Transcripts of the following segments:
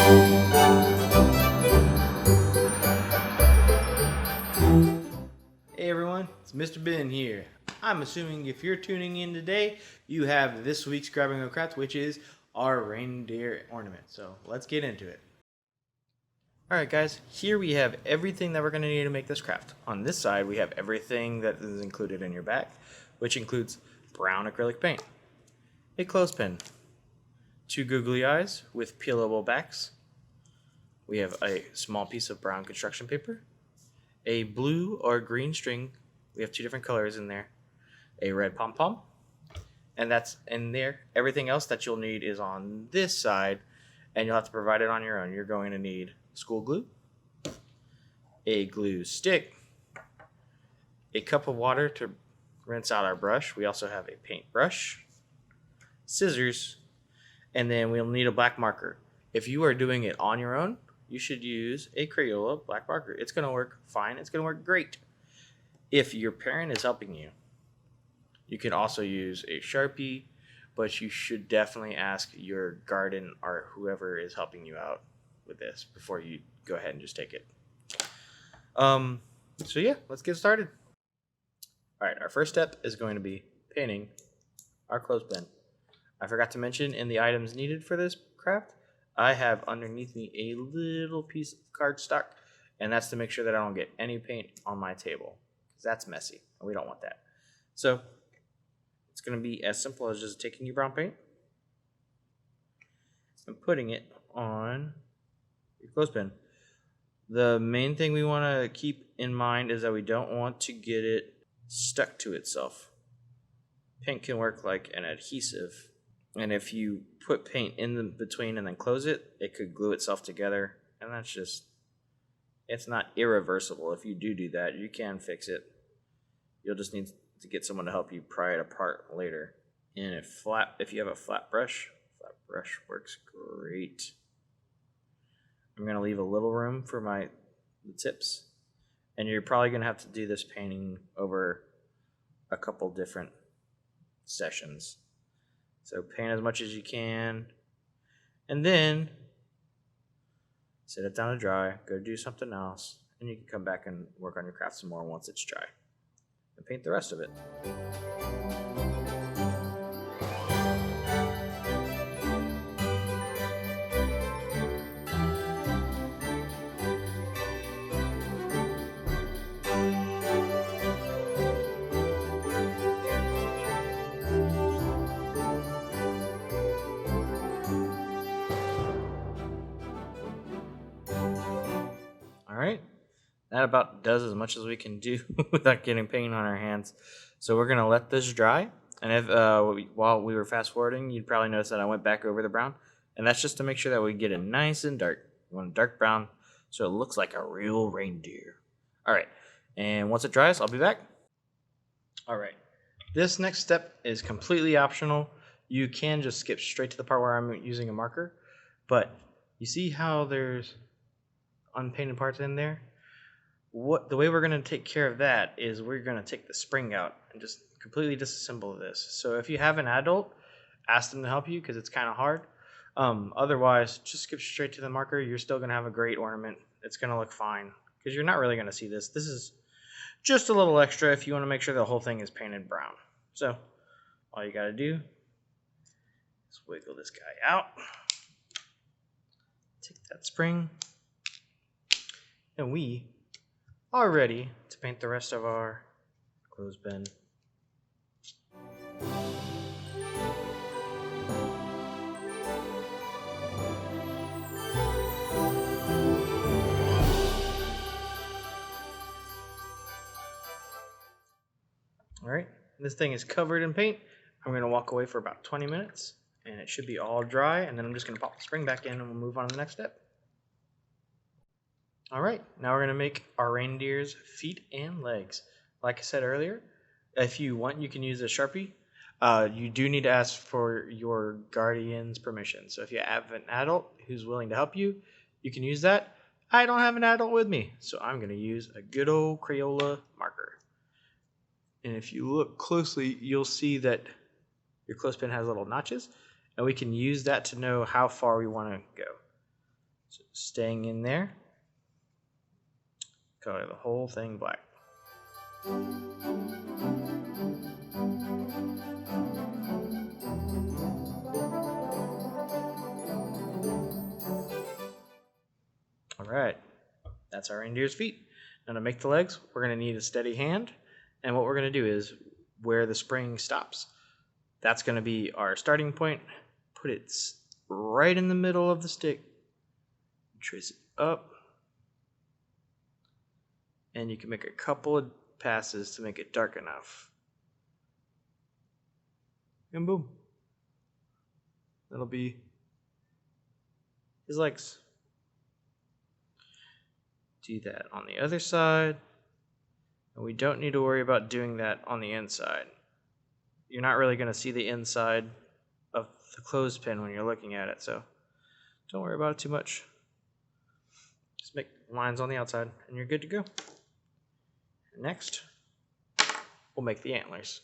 Hey everyone, it's Mr. Ben here. I'm assuming if you're tuning in today, you have this week's Grabbing a Craft, which is our reindeer ornament. So let's get into it. Alright guys, here we have everything that we're going to need to make this craft. On this side, we have everything that is included in your bag, which includes brown acrylic paint, a clothespin, 2 googly eyes with peelable backs. We have a small piece of brown construction paper, a blue or green string. We have 2 different colors in there, a red pom-pom, and that's in there. Everything else that you'll need is on this side, and you'll have to provide it on your own. You're going to need school glue, a glue stick, a cup of water to rinse out our brush. We also have a paintbrush, scissors, and then we'll need a black marker. If you are doing it on your own, you should use a Crayola black marker. It's going to work fine. It's going to work great. If your parent is helping you, you can also use a Sharpie, but you should definitely ask your guardian or whoever is helping you out with this before you go ahead and just take it. So yeah, let's get started. All right, our first step is going to be painting our clothespin. I forgot to mention in the items needed for this craft, I have underneath me a little piece of cardstock, and that's to make sure that I don't get any paint on my table, because that's messy, and we don't want that. So it's going to be as simple as just taking your brown paint and putting it on your clothespin. The main thing we want to keep in mind is that we don't want to get it stuck to itself. Paint can work like an adhesive, and if you put paint in the between and then close it, it could glue itself together, and that's just, it's not irreversible. If you do that, you can fix it. You'll just need to get someone to help you pry it apart later. And if you have a flat brush works great. I'm going to leave a little room for the tips, and you're probably going to have to do this painting over a couple different sessions. So paint as much as you can, and then set it down to dry, go do something else, and you can come back and work on your craft some more once it's dry, and paint the rest of it. Alright, that about does as much as we can do without getting paint on our hands. So we're going to let this dry, and if while we were fast forwarding, you'd probably notice that I went back over the brown, and that's just to make sure that we get it nice and dark. We want a dark brown so it looks like a real reindeer. Alright, and once it dries, I'll be back. Alright, this next step is completely optional. You can just skip straight to the part where I'm using a marker, but you see how there's unpainted parts in there? The way we're going to take care of that is we're going to take the spring out and just completely disassemble this. So if you have an adult, ask them to help you, because it's kind of hard. Otherwise, just skip straight to the marker. You're still going to have a great ornament. It's going to look fine, because you're not really going to see this. This is just a little extra if you want to make sure the whole thing is painted brown. So all you got to do is wiggle this guy out, take that spring, and we are ready to paint the rest of our clothespin. Alright, this thing is covered in paint. I'm going to walk away for about 20 minutes, and it should be all dry, and then I'm just going to pop the spring back in, and we'll move on to the next step. Alright, now we're going to make our reindeer's feet and legs. Like I said earlier, if you want, you can use a Sharpie. You do need to ask for your guardian's permission. So if you have an adult who's willing to help you, you can use that. I don't have an adult with me, so I'm going to use a good old Crayola marker. And if you look closely, you'll see that your clothespin has little notches, and we can use that to know how far we want to go. So staying in there, color the whole thing black. Alright, that's our reindeer's feet. Now to make the legs, we're going to need a steady hand, and what we're going to do is where the spring stops. That's going to be our starting point. Put it right in the middle of the stick. Trace it up. And you can make a couple of passes to make it dark enough. And boom. That'll be his legs. Do that on the other side. And we don't need to worry about doing that on the inside. You're not really going to see the inside of the clothespin when you're looking at it, so don't worry about it too much. Just make lines on the outside and you're good to go. Next, we'll make the antlers.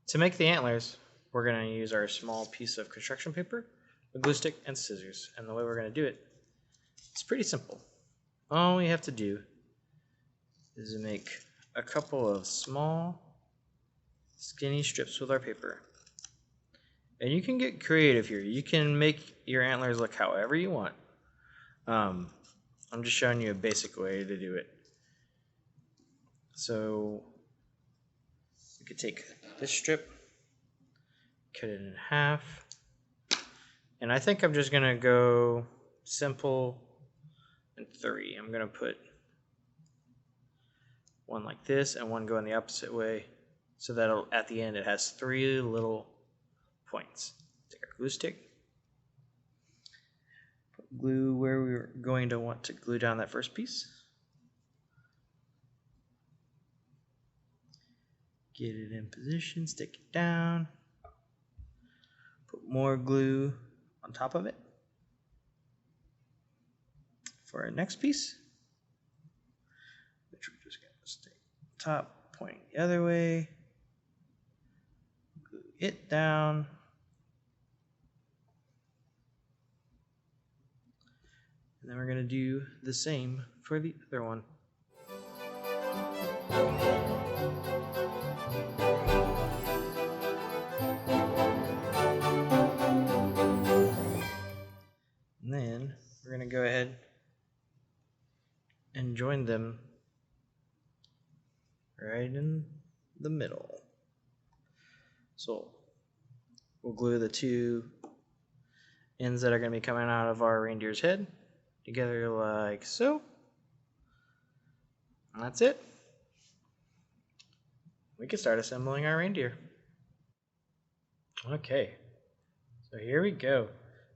To make the antlers, we're going to use our small piece of construction paper, a glue stick, and scissors. And the way we're going to do it, it's pretty simple. All we have to do is make a couple of small, skinny strips with our paper. And you can get creative here. You can make your antlers look however you want. I'm just showing you a basic way to do it. So you could take this strip, cut it in half, and I think I'm just gonna go simple and 3. I'm gonna put one like this and one going the opposite way, so that at the end it has 3 little points. Take our glue stick, put glue where we're going to want to glue down that first piece. Get it in position, stick it down, put more glue on top of it. For our next piece, which we're just going to stay top, pointing the other way, glue it down, and then we're going to do the same for the other one. And then we're going to go ahead and join them right in the middle. So we'll glue the 2 ends that are going to be coming out of our reindeer's head together like so. And that's it. We can start assembling our reindeer. Okay, so here we go.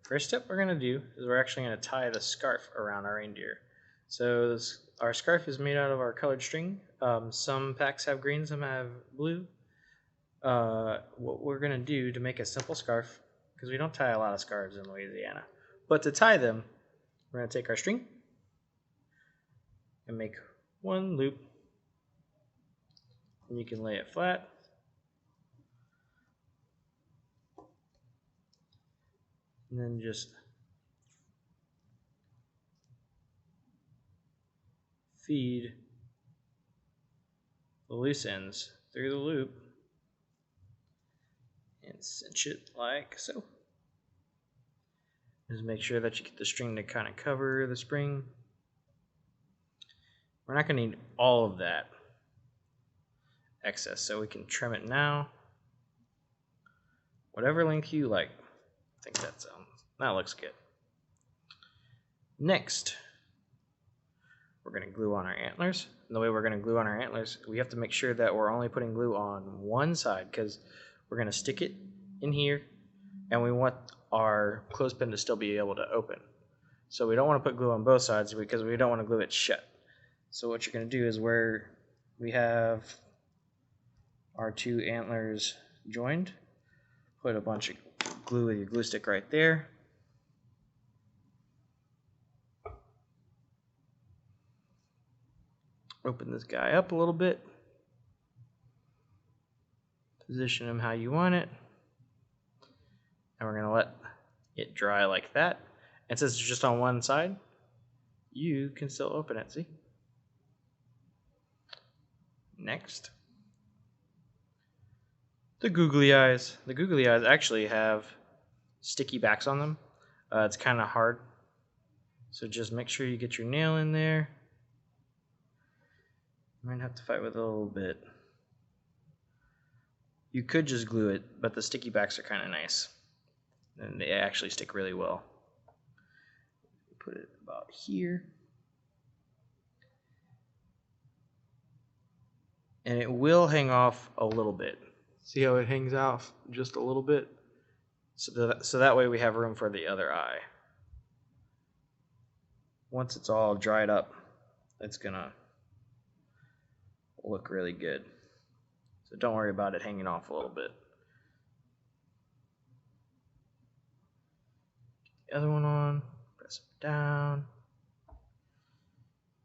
First step we're going to do is we're actually going to tie the scarf around our reindeer. So our scarf is made out of our colored string. Some packs have green, some have blue. What we're going to do to make a simple scarf, because we don't tie a lot of scarves in Louisiana, but to tie them, we're going to take our string and make one loop. And you can lay it flat. And then just feed the loose ends through the loop and cinch it like so. Just make sure that you get the string to kind of cover the spring. We're not going to need all of that excess, so we can trim it now. Whatever length you like. I think that looks good. Next, we're going to glue on our antlers. And the way we're going to glue on our antlers, we have to make sure that we're only putting glue on one side, because we're going to stick it in here, and we want our clothespin to still be able to open. So we don't want to put glue on both sides because we don't want to glue it shut. So what you're going to do is where we have our 2 antlers joined, put a bunch of glue with your glue stick right there. Open this guy up a little bit. Position him how you want it. And we're going to let it dry like that. And since it's just on one side, you can still open it, see? Next. The googly eyes. The googly eyes actually have sticky backs on them. It's kind of hard. So just make sure you get your nail in there. You might have to fight with it a little bit. You could just glue it, but the sticky backs are kind of nice. And they actually stick really well. Put it about here. And it will hang off a little bit. See how it hangs off just a little bit? So that way we have room for the other eye. Once it's all dried up, it's gonna look really good. So don't worry about it hanging off a little bit. The other one on, press it down.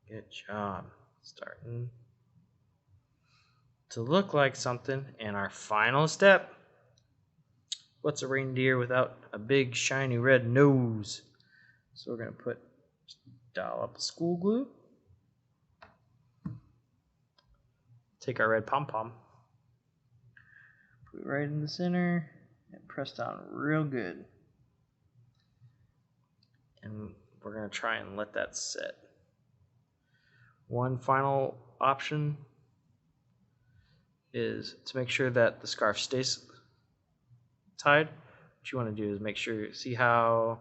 Good job. Starting to look like something. And our final step. What's a reindeer without a big shiny red nose? So we're going to put a dollop of school glue. Take our red pom-pom. Put it right in the center and press down real good. And we're going to try and let that set. One final option is to make sure that the scarf stays tied. What you want to do is make sure, see how,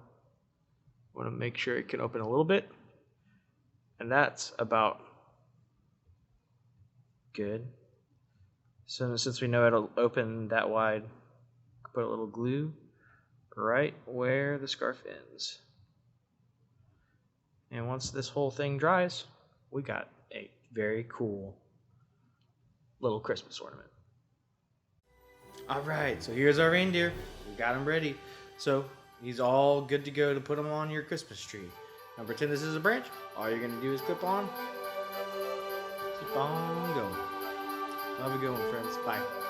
you want to make sure it can open a little bit. And that's about good. So since we know it'll open that wide, put a little glue right where the scarf ends. And once this whole thing dries, we got a very cool little Christmas ornament. All right, so here's our reindeer. We got him ready. So he's all good to go to put him on your Christmas tree. Now pretend this is a branch. All you're gonna do is clip on, keep on going. Have a good one, friends. Bye.